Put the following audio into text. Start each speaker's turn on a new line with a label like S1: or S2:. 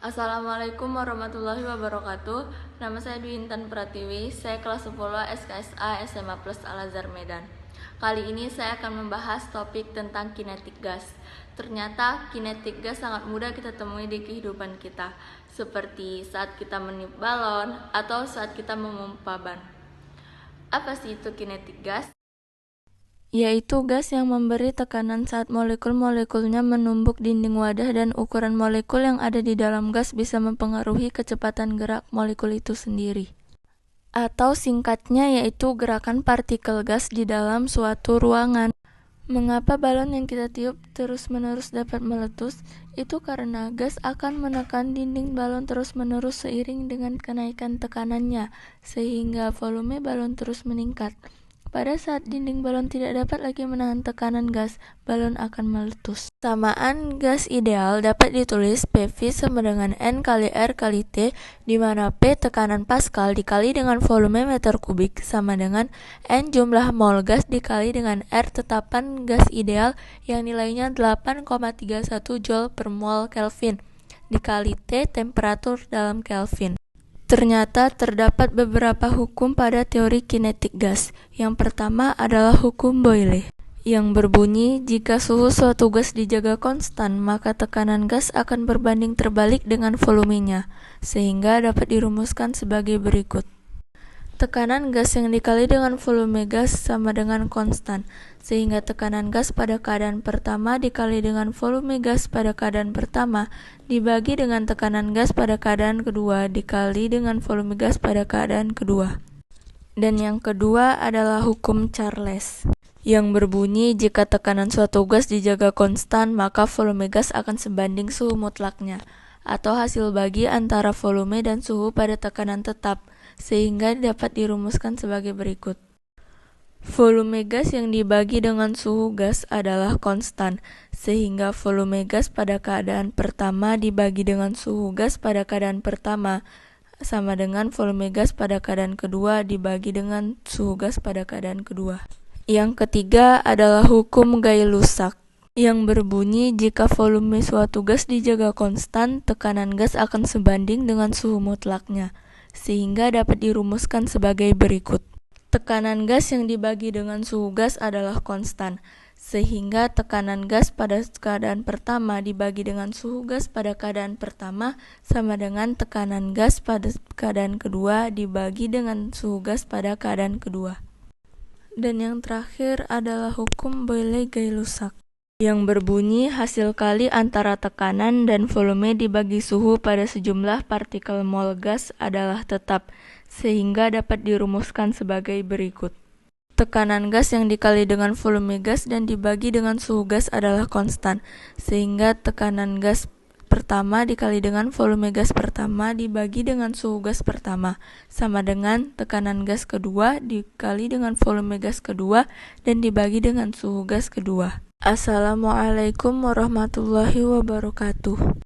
S1: Assalamualaikum warahmatullahi wabarakatuh. Nama saya Dwi Intan Pratiwi. Saya kelas 10 SKSA SMA Plus Al-Azhar Medan. Kali ini saya akan membahas topik tentang kinetik gas. Ternyata kinetik gas sangat mudah kita temui di kehidupan kita, seperti saat kita meniup balon atau saat kita memompa ban. Apa sih itu kinetik gas?
S2: Yaitu gas yang memberi tekanan saat molekul-molekulnya menumbuk dinding wadah, dan ukuran molekul yang ada di dalam gas bisa mempengaruhi kecepatan gerak molekul itu sendiri. Atau singkatnya yaitu gerakan partikel gas di dalam suatu ruangan. Mengapa balon yang kita tiup terus-menerus dapat meletus? Itu karena gas akan menekan dinding balon terus-menerus seiring dengan kenaikan tekanannya, sehingga volume balon terus meningkat. Pada saat dinding balon tidak dapat lagi menahan tekanan gas, balon akan meletus. Samaan gas ideal dapat ditulis PV sama dengan N kali R kali T, di mana P tekanan Pascal dikali dengan volume meter kubik sama dengan N jumlah mol gas dikali dengan R tetapan gas ideal yang nilainya 8,31 Joule per mol Kelvin dikali T temperatur dalam Kelvin. Ternyata terdapat beberapa hukum pada teori kinetik gas. Yang pertama adalah hukum Boyle, yang berbunyi jika suhu suatu gas dijaga konstan, maka tekanan gas akan berbanding terbalik dengan volumenya, sehingga dapat dirumuskan sebagai berikut. Tekanan gas yang dikali dengan volume gas sama dengan konstan, sehingga tekanan gas pada keadaan pertama dikali dengan volume gas pada keadaan pertama dibagi dengan tekanan gas pada keadaan kedua dikali dengan volume gas pada keadaan kedua. Dan yang kedua adalah hukum Charles, yang berbunyi jika tekanan suatu gas dijaga konstan, maka volume gas akan sebanding suhu mutlaknya, atau hasil bagi antara volume dan suhu pada tekanan tetap, sehingga dapat dirumuskan sebagai berikut. Volume gas yang dibagi dengan suhu gas adalah konstan, sehingga volume gas pada keadaan pertama dibagi dengan suhu gas pada keadaan pertama sama dengan volume gas pada keadaan kedua dibagi dengan suhu gas pada keadaan kedua. Yang ketiga adalah hukum Gay-Lussac, yang berbunyi jika volume suatu gas dijaga konstan, tekanan gas akan sebanding dengan suhu mutlaknya, sehingga dapat dirumuskan sebagai berikut. Tekanan gas yang dibagi dengan suhu gas adalah konstan, sehingga tekanan gas pada keadaan pertama dibagi dengan suhu gas pada keadaan pertama sama dengan tekanan gas pada keadaan kedua dibagi dengan suhu gas pada keadaan kedua. Dan yang terakhir adalah hukum Boyle-Gay-Lussac, yang berbunyi hasil kali antara tekanan dan volume dibagi suhu pada sejumlah partikel mol gas adalah tetap, sehingga dapat dirumuskan sebagai berikut. Tekanan gas yang dikali dengan volume gas dan dibagi dengan suhu gas adalah konstan, sehingga tekanan gas pertama dikali dengan volume gas pertama dibagi dengan suhu gas pertama sama dengan tekanan gas kedua dikali dengan volume gas kedua dan dibagi dengan suhu gas kedua. Assalamualaikum warahmatullahi wabarakatuh.